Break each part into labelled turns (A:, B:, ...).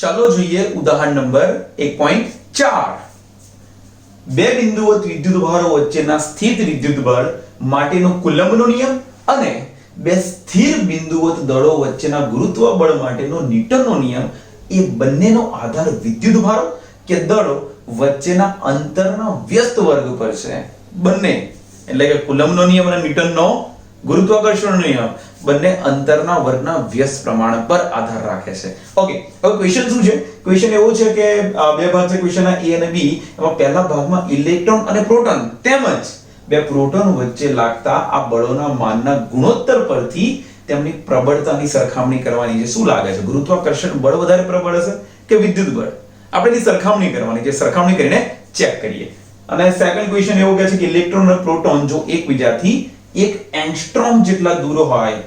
A: ચાલો જોઈએ ઉદાહરણ નંબર 1.4 બે બિંદુવત વિદ્યુતભારો વચ્ચેના સ્થિત વિદ્યુતબળ માટેનો કુલમ્બનો નિયમ અને બે સ્થિર બિંદુવત દળો વચ્ચેના ગુરુત્વબળ માટેનો ન્યૂટનનો નિયમ એ બંનેનો આધાર વિદ્યુતભારો કે દળો વચ્ચેના અંતરના વ્યસ્ત વર્ગ પર છે. બંને એટલે કે કુલમ્બનો નિયમ અને ન્યૂટનનો ગુરુત્વાકર્ષણનો નિયમ બંને અંતરના વર્ગના વ્યસ્ત પ્રમાણ પર આધાર રાખે છે. ઓકે, હવે ક્વેશ્ચન શું છે? ક્વેશ્ચન એવો છે કે બે ભાગ છે ક્વેશ્ચનના A અને B. એમાં પહેલા ભાગમાં ઇલેક્ટ્રોન અને પ્રોટોન તેમજ બે પ્રોટોન વચ્ચે લાગતા આ બળોના માનના ગુણોત્તર પરથી તેમની પ્રબળતાની સરખામણી કરવાની છે. શું લાગે છે, ગુરુત્વાકર્ષણ બળ વધારે પ્રબળ હશે કે વિદ્યુત બળ? આપણે એની સરખામણી કરવાની છે. સરખામણી કરીને ચેક કરીએ. અને સેકન્ડ ક્વેશ્ચન એવો કહે છે કે ઇલેક્ટ્રોન અને પ્રોટોન જો એકબીજાથી 1 એંગસ્ટ્રોમ જેટલા દૂર હોય,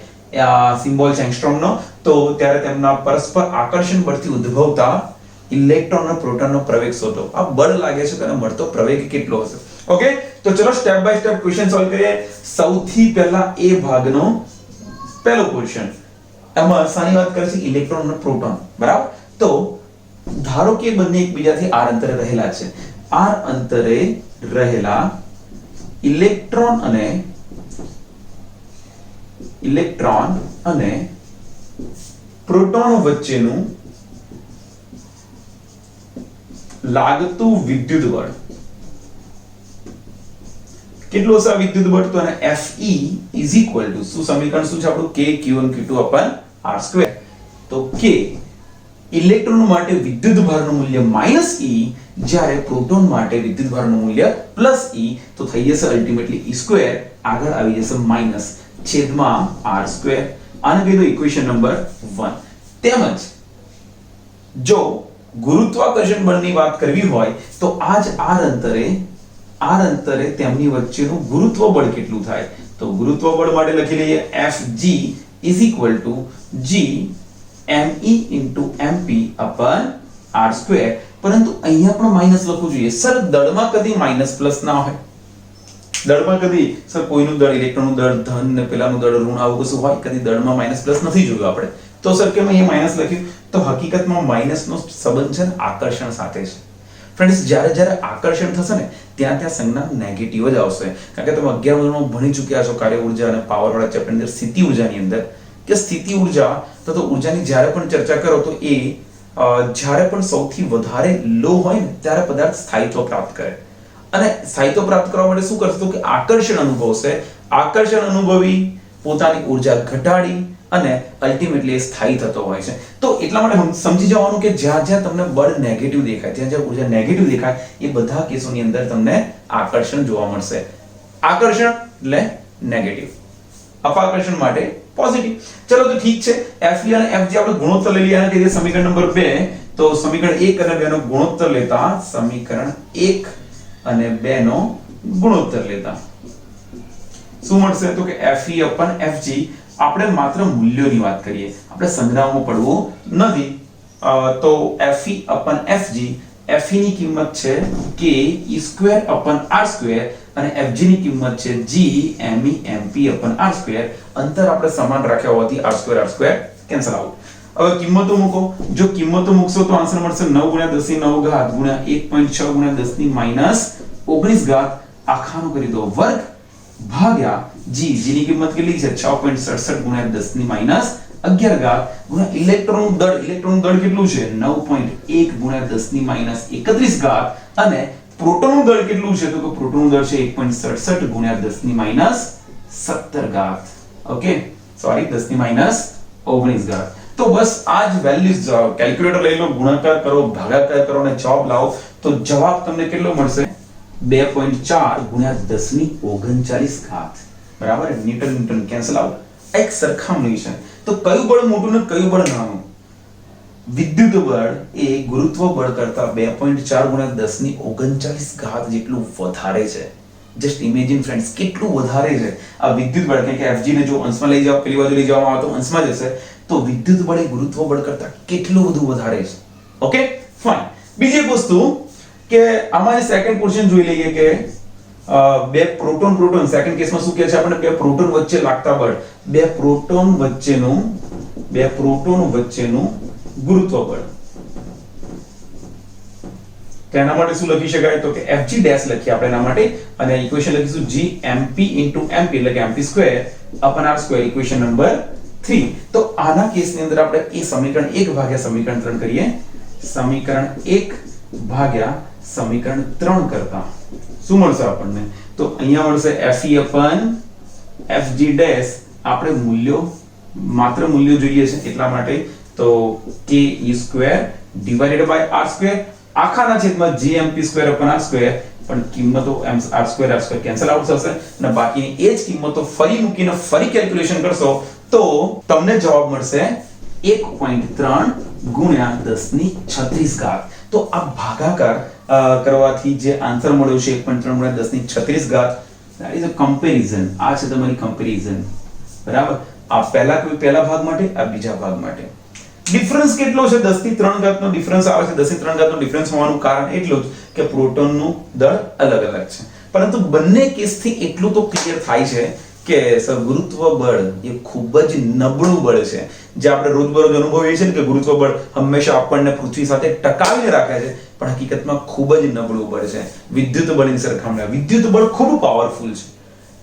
A: સિમ્બોલ છે એંગસ્ટ્રોમનો, તો ત્યારે તેમના પરસ્પર આકર્ષણ બળથી ઉદ્ભવતા ઇલેક્ટ્રોન અને પ્રોટોનનો પ્રવેગ શોધો. આ બળ લાગે છે તેને મળતો પ્રવેગ કેટલો હશે? ઓકે, તો ચલો step by step question solve કરીએ. સૌથી પહેલા એ ભાગનો પહેલો ક્વેશ્ચન, એમાં સાની વાત કરે છે ઇલેક્ટ્રોન અને પ્રોટોન, બરાબર? તો ધારો કે બંને એકબીજાથી r અંતરે રહેલા છે. r અંતરે રહેલા ઇલેક્ટ્રોન અને પ્રોટોન વચ્ચેનું લાગતું વિદ્યુત બળ કેટલું હશે? વિદ્યુત બળ તો એને Fe is equal to શું સમીકરણ શું છે આપણું? K Q1 Q2 upon r2. તો K ઇલેક્ટ્રોન માટે વિદ્યુત ભારનું મૂલ્ય -E, જ્યારે પ્રોટોન માટે વિદ્યુત ભારનું મૂલ્ય +E, તો થઈ જશે અલ્ટીમેટલી E2, આગળ આવી જશે માઈનસ છેદમાં r2. આને કહી દો ઇક્વેશન નંબર 1. તેમજ જો ગુરુત્વાકર્ષણ બળની વાત કરવી હોય તો આ જ r અંતરે તેમની વચ્ચેનું ગુરુત્વ બળ કેટલું થાય? તો ગુરુત્વ બળ માટે લખી લઈએ Fg is equal to G me into mp upon r2. પરંતુ અહીંયા પણ માઈનસ લખવું જોઈએ. સર દળમાં કદી માઈનસ પ્લસ ના હોય. દળમાં કદી સર કોઈનું દળ, ઇલેક્ટ્રોનનું દળ ધન ને પેલાનું દળ ઋણ, આવું કશું હોય? કદી દળમાં માઈનસ પ્લસ નથી જોયું આપણે. તો સર કેમ અહીંયા માઈનસ લખ્યું? તો હકીકતમાં માઈનસનો સંબંધ છે આકર્ષણ સાથે છે. ફ્રેન્ડ્સ, જ્યારે આકર્ષણ થશે ને ત્યાં સંજ્ઞા નેગેટિવ જ આવશે. કારણ કે તમે 11 માં ભણી ચૂક્યા છો કાર્ય ઉર્જા અને પાવર વાળા ચેપ્ટર ની અંદર સ્થિતિ ઉર્જાની અંદર કે સ્થિતિ ઉર્જા તો ઉર્જાની જ્યારે પણ ચર્ચા કરો તો એ જ્યારે પણ સૌથી વધારે લો હોય ને ત્યારે પદાર્થ સ્થાયિત્વ પ્રાપ્ત કરે. અને સ્થાયિત્વ પ્રાપ્ત કરવા માટે શું કરશે? તો કે આકર્ષણ અનુભવશે. આકર્ષણ અનુભવી પોતાની ઉર્જા ઘટાડી અને અલ્ટીમેટલી એ સ્થાયી થતો હોય છે. તો એટલા માટે સમજી જવાનું કે જ્યાં તમને બળ નેગેટિવ દેખાય, જ્યાં ઉર્જા નેગેટિવ દેખાય, એ બધા કેસોની અંદર તમને આકર્ષણ જોવા મળશે. આકર્ષણ એટલે નેગેટિવ, અપાકર્ષણ માટે પોઝિટિવ. ચલો તો ઠીક છે. Fe અને Fg આપણે ગુણોત્તર લઈ લઈએ. અને સમીકરણ નંબર 2, તો સમીકરણ 1 અને 2 નો ગુણોત્તર લેતા, સમીકરણ 1 અને 2 નો ગુણોત્તર લેતા શું મળશે? તો કે Fe upon Fg. આપણે માત્ર મૂલ્યોની વાત કરીએ, આપણે સંજ્ઞાઓમાં પડવું નથી. તો Fe upon Fg, Fe ની કિંમત છે K E2 upon r2 અને Fg ની કિંમત છે G me mp upon r2. અંતર આપણે સમાન રાખ્યા હોવાથી r2 કેન્સલ આઉટ. હવે કિંમતો મૂકો. જો કિંમતો મૂકશો તો આન્સર મળશે 9 × 10⁹ ગુણ્યા 1.6 × 10⁻19 આખાનું કરી દો વર્ગ ભાગ્યા G ની કિંમત કેટલી છે? 6.67 ગુણ્યા 10⁻11 ગુણ્યા ઇલેક્ટ્રોનનું દળ કેટલું છે? 9.1 ગુણ્યા 10⁻31 અને પ્રોટોનનું દળ કેટલું છે? તો પ્રોટોનનું દળ છે 1.67 ગુણ્યા 10⁻17. Okay, sorry 10⁻19. તો બસ આ જ વેલ્યુઝ કેલ્ક્યુલેટર લઈ લો, ગુણાકાર કરો, ભાગાકાર કરો અને જવાબ લાવો તો જવાબ તમને કેટલો મળશે? 2.4 ગુણ્યા 10⁻39. બરાબર? Newton cancel out. એક સરખામણી છે. તો કયું બળ મોટું ને કયું બળ નાનું? વિદ્યુત બળ એ ગુરુત્વ બળ કરતા 2.4 ગુણ્યા 10⁻39 જેટલું વધારે છે. જસ્ટ ઇમેજિન ફ્રેન્ડ્સ, કેટલું વધારે છે આ વિદ્યુત બળ. કે Fg ને જો અંશમાં લઈ જાવ, પેલી બાજુ લઈ જવામાં આવે તો અંશમાં જશે. તો વિદ્યુત બળ એ ગુરુત્વ બળ કરતા કેટલું બધું વધારે છે. Okay, fine. બીજી એક વસ્તુ કે આમાં સેકન્ડ ક્વેશ્ચન જોઈ લઈએ કે બે પ્રોટોન સેકન્ડ કેસમાં શું કહે છે આપણે? બે પ્રોટોન વચ્ચે લાગતા બળ, બે પ્રોટોન વચ્ચેનું ગુરુત્વ બળ. તો એના માટે શું લખી શકાય તો કે fg ડેશ લખીએ આપણે એના માટે અને ઇક્વેશન લખીશું gmp mp એટલે કે mp square upon r square equation number 3. તો આના કેસની અંદર આપણે એ સમીકરણ 1 ભાગ્યા સમીકરણ 3 કરીએ. સમીકરણ 1 ભાગ્યા સમીકરણ 3 કરતા શું મળશે આપણને તો અહીંયા મળશે fe અપન fg ડેશ આપણે મૂલ્યો માત્ર મૂલ્યો જોઈએ છે એટલા માટે તો k e square divided by r square આખાના છેદમાં gmp square upon r square પણ કિંમતો r સ્ક્વેર કેન્સલ આઉટ થશે અને બાકીની એ જ કિંમતો ફરી મૂકીને ફરી કેલ્ક્યુલેશન કરશો તો તમને જવાબ મળશે 1.3 ગુણ્યા 10 ની 36 ઘાત. તો આ ભાગાકાર કરવાથી જે આન્સર મળ્યો છે 1.3 ગુણ્યા 10 ની 36 ઘાત that is a comparison. આ છે તમારી કમ્પેરિઝન બરાબર. આ પહેલા ભાગ માટે આ બીજા ભાગ માટે ડિફરન્સ કેટલો છે 10 થી 3 ઘાતનો ડિફરન્સ આવે છે. 10 થી 3 ઘાતનો ડિફરન્સ હોવાનું કારણ એટલું જ કે પ્રોટોનનું દળ અલગ અલગ છે પરંતુ બંને કેસથી એટલું તો ક્લિયર થાય છે કે સર ગુરુત્વ બળ એ ખૂબ જ નબળું બળ છે. જે આપણે રોજબરોજ અનુભવીએ છીએ કે ગુરુત્વ બળ હંમેશા આપણને પૃથ્વી સાથે ટકાવીને રાખે છે પણ હકીકતમાં ખૂબ જ નબળું બળ છે વિદ્યુત બળની સરખામણીમાં. વિદ્યુત બળ ખૂબ પાવરફુલ છે.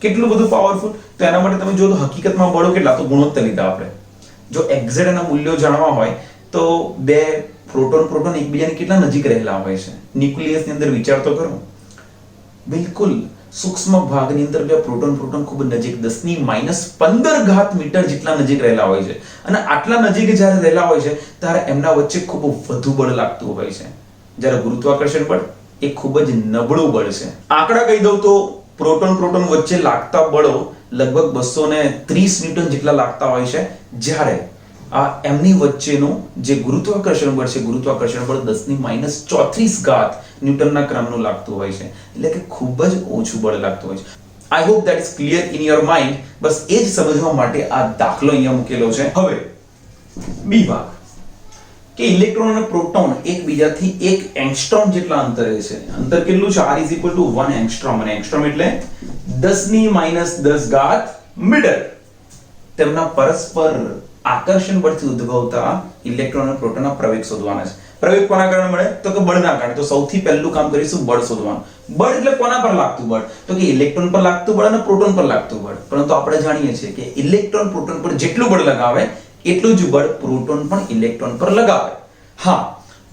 A: કેટલું બધું પાવરફુલ તો એના માટે તમે જો તો હકીકતમાં બળો કેટલા તો ગુણોત્તર લીધા આપણે. જો એક્ઝેક્ટ એના મૂલ્યો જાણવા હોય તો બે પ્રોટોન એકબીજાની કેટલા નજીક રહેલા હોય છે. ન્યુક્લિયસની અંદર વિચાર તો કરો. બિલકુલ સૂક્ષ્મ ભાગની અંદર બે પ્રોટોન ખૂબ નજીક 10 ની -15 ઘાત મીટર જેટલા નજીક રહેલા હોય છે અને આટલા નજીક જ્યારે રહેલા હોય છે ત્યારે એમના વચ્ચે ખૂબ વધુ બળ લાગતું હોય છે. જ્યારે ગુરુત્વાકર્ષણ બળ એ ખૂબ જ નબળું બળ છે. આંકડા કહી દઉં તો પ્રોટોન વચ્ચે લાગતા બળો લગભગ 230 ન્યૂટન જેટલા લાગતા હોય છે જ્યારે આ એમની વચ્ચેનું જે ગુરુત્વાકર્ષણ બળ છે ગુરુત્વાકર્ષણ બળ 10 ની -34 ઘાત ન્યૂટનના ક્રમનું લાગતું હોય છે એટલે કે ખૂબ જ ઓછું બળ લાગતું હોય છે. I hope that is clear in your mind. બસ એ જ સમજવા માટે આ દાખલો અહીંયા મૂકેલો છે. હવે બી ભાગ કે ઇલેક્ટ્રોન અને પ્રોટોન એકબીજાથી 1 એંગસ્ટ્રોમ જેટલા અંતરે છે. અંતર કેટલું છે r 1 એંગસ્ટ્રોમ અને એંગસ્ટ્રોમ એટલે 10 ની -10 ઘાત મીટર. તેમના પરસ્પર આકર્ષણ બળથી ઉદ્ભવતા ઇલેક્ટ્રોન અને પ્રોટોનના પ્રવેગ શોધવાના છે. પ્રવેગ કોના કારણે મળે તો કે બળના કારણે. તો સૌથી પહેલું કામ કરીશું બળ શોધવાનું. બળ એટલે કોના પર લાગતું બળ તો કે ઇલેક્ટ્રોન પર લાગતું બળ અને પ્રોટોન પર લાગતું બળ. પરંતુ આપણે જાણીએ છીએ કે ઇલેક્ટ્રોન પ્રોટોન પર જેટલું બળ લગાવે એટલું જ બળ પ્રોટોન પણ ઇલેક્ટ્રોન પર લગાવે. હા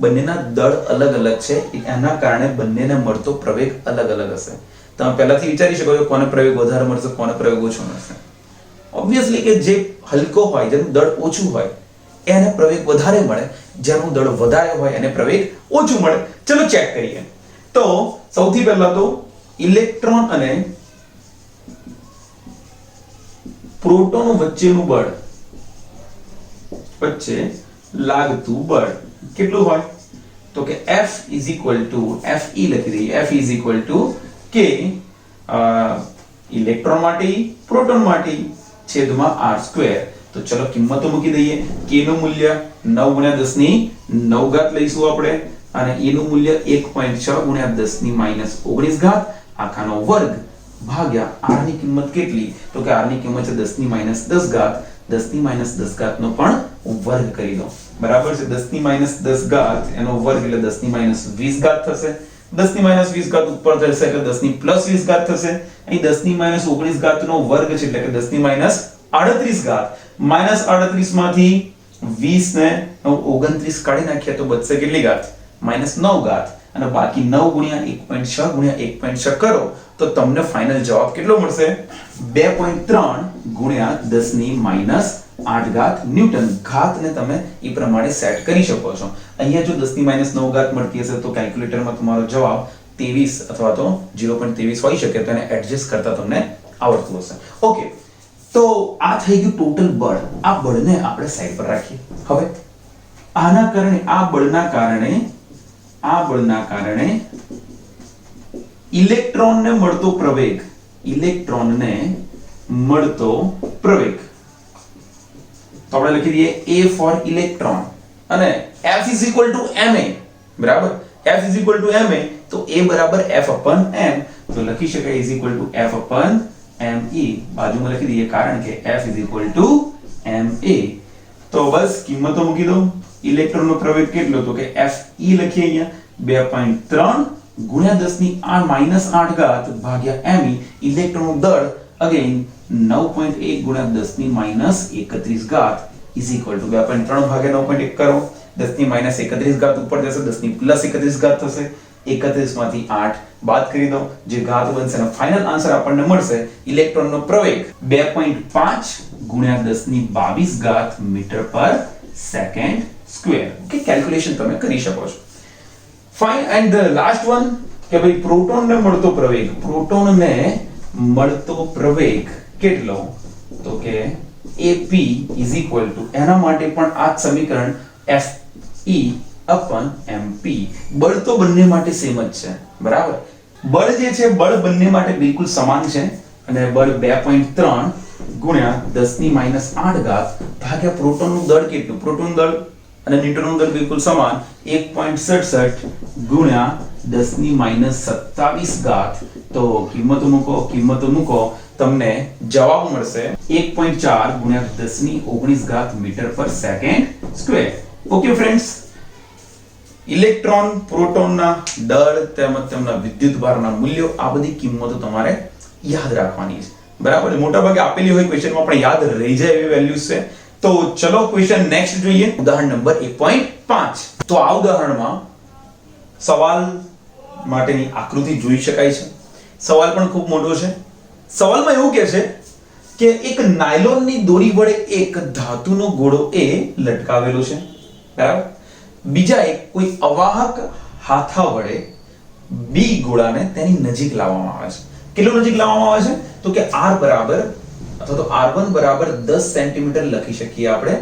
A: બંનેના દળ અલગ અલગ છે એના કારણે બંનેને મળતો પ્રવેગ અલગ અલગ હશે. તમે પહેલાથી વિચારી શકો છો કોને પ્રવેગ વધારે મળશે કોને પ્રવેગ ઓછો મળશે. ઓબ્વિયસલી કે જે હલકો હોય જેનું દળ ઓછું હોય એને પ્રવેગ વધારે મળે, જેનું દળ વધારે હોય એને પ્રવેગ ઓછું મળે. ચલો ચેક કરીએ. તો સૌથી પહેલા તો ઇલેક્ટ્રોન અને પ્રોટોન વચ્ચેનું બળ વચ્ચે લાગતું બળ કેટલું હોય તો કે F Fe લખી દઈએ. F K ઇલેક્ટ્રોન માટે પ્રોટોન માટે છેદમાં r સ્ક્વેર. તો ચલો કિંમતો મૂકી દઈએ. k નું મૂલ્ય 9 ગુણ્યા 10 ની 9 ઘાત લઈશું આપણે અને e નું મૂલ્ય 1.6 ગુણ્યા 10 ની -19 ઘાત આખાનો વર્ગ ભાગ્યા r ની કિંમત કેટલી તો કે r ની કિંમત છે 10 ની -10 ઘાત. 10 ની -10 ઘાત નો પણ વર્ગ કરી દો બરાબર છે. 10 ની -10 ઘાત એનો વર્ગ એટલે 10 ની -20 ઘાત થશે. 10 ની -20 ઘાત ઉપર થશે એટલે 10 ની +20 ઘાત થશે. અહીં 10 ની -19 ઘાત નો વર્ગ છે એટલે કે 10 ની -38 ઘાત. -38 માંથી 20 ને 29 કાઢી નાખ્યા તો બચશે કેટલી ઘાત -9 ઘાત અને બાકી 9 ગુણ્યા 1.6 ગુણ્યા 1.6 કરો તો તમને ફાઇનલ જવાબ કેટલો મળશે 2.3 ગુણ્યા 10 ની -8 ઘાત ન્યૂટન. ઘાતને તમે એ પ્રમાણે સેટ કરી શકો છો. અહીંયા જો 10 ની -9 ઘાત મળતી હશે તો કેલ્ક્યુલેટરમાં તમારો જવાબ 23 અથવા તો 0.23 હોઈ શકે તો એને એડજસ્ટ કરતા તમને આવડતું હશે. ઓકે તો આ થઈ ગયું ટોટલ બળ. આ બળને આપણે સાઈડ પર રાખીએ. હવે આના કારણે આ બળના કારણે ઇલેક્ટ્રોનને મળતો પ્રવેગ તો આપણે લખી દઈએ A ફોર ઇલેક્ટ્રોન અને F ma બરાબર. F ma તો A બરાબર F m તો લખી શકાય F me બાજુમાં લખી દઈએ કારણ કે F ma. તો બસ કિંમતો મૂકી દો. ઇલેક્ટ્રોનનો પ્રવેગ કેટલો તો કે Fe લખીએ અહીંયા 2.3 ગુણ્યા 10 ની માઈનસ 8 ઘાત ભાગ્યા me ઇલેક્ટ્રોનનું દળ અગેન 9.1 ગુણ્યા 10 ની માઈનસ 31 ઘાત ઇઝ ઇક્વલ ટુ 2.3 ભાગ્યા 9.1 કરો 10 ની માઈનસ 31 ઘાત ઉપર જશે 10 ની પ્લસ 31 ઘાત થશે 31 માંથી 8 બાદ કરી દો જે ઘાત બનશે અને ફાઇનલ આન્સર આપણને મળશે ઇલેક્ટ્રોનનો પ્રવેગ 2.5 ગુણ્યા 10 ની 22 ઘાત metre per second square okay calculation તમે કરી શકો છો fine and the last one કે ભાઈ પ્રોટોનને મળતો પ્રવેગ કેટલો તો કે AP ઇઝ ઇક્વલ ટુ એના માટે પણ આ જ સમીકરણ FE upon MP બળ તો બંને માટે સેમ જ છે બરાબર બળ જે છે બળ બંને માટે બિલકુલ સમાન છે અને બળ 2.3 ગુણ્યા 10 ની માઈનસ 8 ઘાત ભાગ્યા પ્રોટોનનું દળ કેટલું પ્રોટોન દળ અને ન્યુટ્રોનનું દળ બિલકુલ સમાન 1.67 ગુણ્યા 10 ની માઈનસ 27 ઘાત તો કિંમતો મૂકો તમને જવાબ મળશે 1.4 ગુણ્યા 10 ની 19 ઘાત metre per second square okay friends electron પ્રોટોનના દળ તેમજ તેમના વિદ્યુતભારના મૂલ્યો આ બધી કિંમતો તમારે યાદ રાખવાની છે બરાબર મોટાભાગે આપેલી હોય ક્વેશ્ચનમાં પણ યાદ રહી જાય એવી વેલ્યુઝ છે તો ચલો ક્વેશ્ચન નેક્સ્ટ જોઈએ ઉદાહરણ નંબર 1.5 તો આ ઉદાહરણમાં સવાલ માટેની આકૃતિ જોઈ શકાય છે સવાલ પણ ખૂબ મોટો છે સવાલમાં એવું કહે છે કે એક નાયલોનની દોરી વડે એક ધાતુનો ગોળો A લટકાવેલો છે બરાબર બીજા એક કોઈ અવાહક હાથા વડે B ગોળાને તેની નજીક લાવવામાં આવે છે કેટલો નજીક લાવવામાં આવે છે તો કે R બરાબર અથવા તો R1 બરાબર 10 સેન્ટીમીટર લખી શકીએ આપણે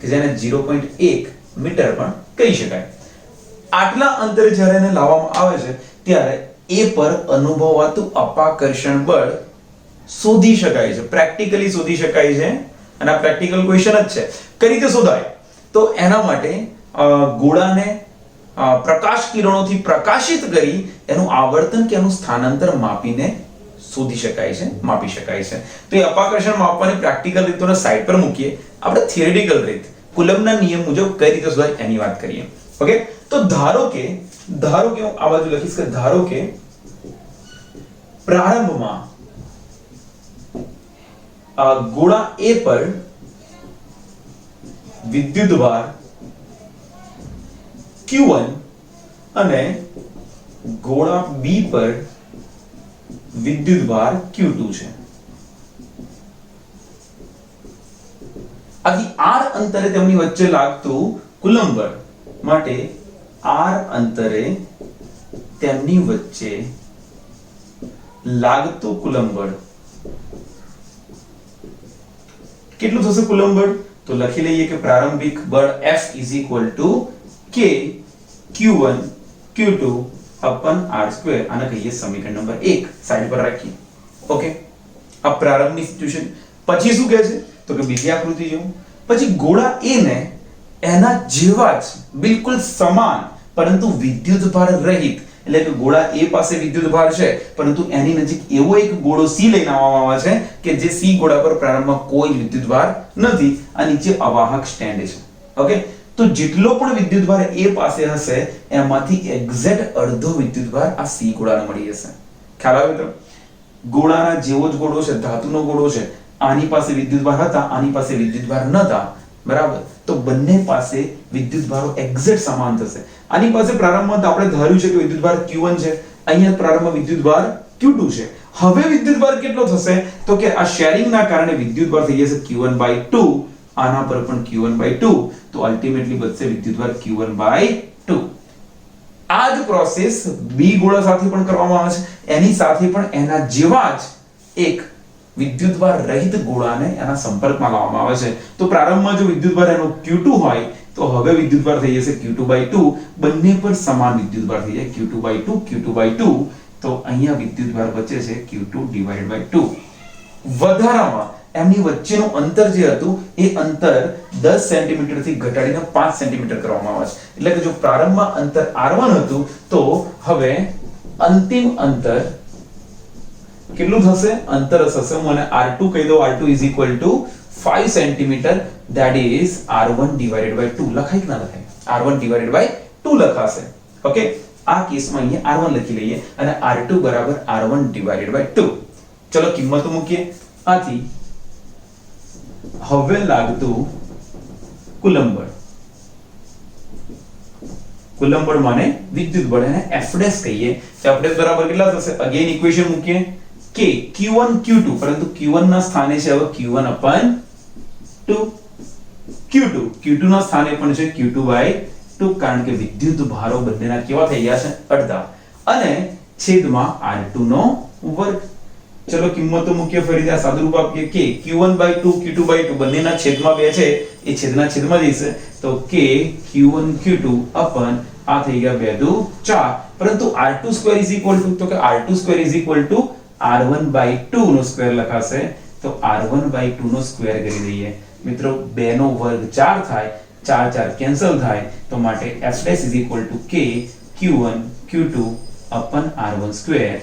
A: કે જેને 0.1 મીટર પણ કહી શકાય આટલા અંતરે જ્યારે એને લાવવામાં આવે છે ત્યારે A પર અનુભવાતું અપાકર્ષણ બળ શોધી શકાય છે પ્રેક્ટિકલી શોધી શકાય છે અને આ પ્રેક્ટિકલ ક્વેશ્ચન જ છે કઈ રીતે શોધાય તો એના માટે ગોળાને પ્રકાશ કિરણોથી પ્રકાશિત કરી એનું આવર્તન કે એનું સ્થાનાંતર માપીને શોધી શકાય છે માપી શકાય છે તો એ અપાકર્ષણ માપવાની પ્રેક્ટિકલ રીતોને સાઈડ પર મૂકીએ આપણે થિયરિટિકલ રીત કુલમ્બના નિયમ મુજબ કઈ રીતે શોધાય એની વાત કરીએ ઓકે તો ધારો કે હું આ બાજુ લખીશ કે ધારો કે પ્રારંભમાં ગોળા A પર વિદ્યુતભાર Q1 અને ગોળા B પર વિદ્યુતભાર Q2 છે આથી R અંતરે તેમની વચ્ચે લાગતું કુલંબ બળ માટે R અંતરે તેમની વચ્ચે લાગતું કુલંબ બળ કેટલું થશે કુલંબ બળ તો લખી લઈએ કે પ્રારંભિક બળ F K Q1 Q2 upon R2 આને કહીએ સમીકરણ નંબર 1 સાઈડ પર રાખીએ ઓકે આ પ્રારંભની સિચ્યુએશન પછી શું કહે છે તો કે બીજી આકૃતિ જોઉં પછી ગોળા A ને એના જેવા જ બિલકુલ સમાન પરંતુ વિદ્યુતભાર રહિત એટલે કે ગોળા A પાસે વિદ્યુતભાર છે પરંતુ એની નજીક એવો એક ગોળો C લઈને આવવામાં આવે છે કે જે C ગોળા પર પ્રારંભમાં કોઈ વિદ્યુતભાર નથી આ નીચે અવાહક સ્ટેન્ડ છે ઓકે તો જેટલો પણ વિદ્યુતભાર A પાસે હશે એમાંથી એક્ઝેક્ટ અડધો વિદ્યુતભાર આ C ગોળાને મળી જશે ખ્યાલ આવ્યો મિત્રો ગોળાના જેવો જ ગોળો છે ધાતુનો ગોળો છે આની પાસે વિદ્યુતભાર હતા આની પાસે વિદ્યુતભાર નહોતા બરાબર તો બંને પાસે વિદ્યુતભારો એક્ઝેક્ટ સમાન થશે આની પાસે પ્રારંભમાં આપણે ધાર્યું છે કે વિદ્યુતભાર Q1 છે અહીંયા પ્રારંભમાં વિદ્યુતભાર Q2 છે હવે વિદ્યુતભાર કેટલો થશે તો કે આ શેરિંગના કારણે વિદ્યુતભાર થઈ જશે Q1/2 આના પર પણ Q1/2 તો અલ્ટિમેટલી બચશે વિદ્યુતભાર Q1/2 આ જ પ્રોસેસ B ગોળા સાથે પણ કરવામાં આવે છે એની સાથે પણ એના જેવા જ એક વિદ્યુતભાર રહિત ગોળાને એના સંપર્કમાં લાવવામાં આવે છે તો પ્રારંભમાં જો વિદ્યુતભાર એનો Q2 હોય તો હવે વિદ્યુતભાર થઈ જશે Q2/2 બંને પર સમાન વિદ્યુતભાર થઈ જાય Q2/2 તો અહીંયા વિદ્યુતભાર બચે છે Q2/2 વધારામાં એમની વચ્ચેનું અંતર જે હતું એ અંતર 10 સેન્ટીમીટર થી ઘટાડીને 5 સેન્ટીમીટર કરવામાં આવે છે એટલે કે જો પ્રારંભમાં અંતર R1 હતું તો હવે અંતિમ અંતર કેટલું થશે અંતર થશે મને R2 કહી દો R2 5 centimetre that is R1/2 લખાય કે ના લખાય R1/2 લખાશે ઓકે આ કેસમાં અહીંયા R1 લખી લઈએ અને R2 બરાબર R1 ડિવાઇડેડ બાય 2. ચલો કિંમતો મૂકીએ. આથી હવે લાગતું કુલંબ બળ, કુલંબ બળ માને વિદ્યુત બળ, એને F ડેશ કહીએ. તો F ડેશ બરાબર કેટલા થશે? અગેન ઇક્વેશન મૂકીએ કે Q1 Q2, પરંતુ Q1 ના સ્થાને છે હવે Q1 upon 2, Q2 ના સ્થાને પણ છે Q2 by 2, કારણ કે વિદ્યુત ભારો બંનેના કેવા થઈ ગયા છે? અડધા. અને છેદમાં R2 નો વર્ગ. ચલો કિંમતો મૂકીએ, ફરીથી આ સાદુરૂપ આપીએ કે Q1 by 2 Q2 by 2 બંનેના છેદમાં 2 છે, એ છેદના છેદમાં જશે. તો કે Q1 Q2 upon આ થઈ ગયા 2 દુ 4, પરંતુ R2 square is equal to, તો કે R2 square is equal to R1 by 2 નો સ્ક્વેર લખાશે. તો R1 by 2 નો સ્ક્વેર કરી દઈએ મિત્રો. 2 નો વર્ગ 4 થાય, 4 4 કેન્સલ થાય, તો માટે F dash is equal to K Q1 Q2 upon R1 square.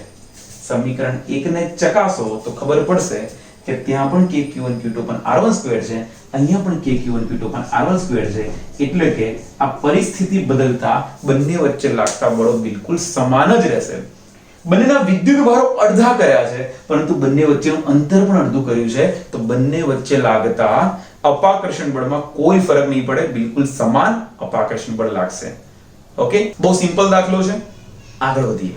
A: સમીકરણ 1 ને ચકાસો તો ખબર પડશે કે ત્યાં પણ K Q1 Q2 upon R1 square છે, અહીંયા પણ K Q1 Q2 upon R1 square છે. એટલે કે આ પરિસ્થિતિ બદલતા બંને વચ્ચે લાગતા બળો બિલકુલ સમાન જ રહેશે. બંનેના વિદ્યુત ભારો અડધા કર્યા છે, પરંતુ બંને વચ્ચેનું અંતર પણ અડધું કર્યું છે. તો બંને વચ્ચે લાગતા અપાકર્ષણ બળમાં કોઈ ફરક નહીં પડે, બિલકુલ સમાન અપાકર્ષણ બળ લાગશે. ઓકે, બહુ સિમ્પલ દાખલો છે. આગળ વધીએ.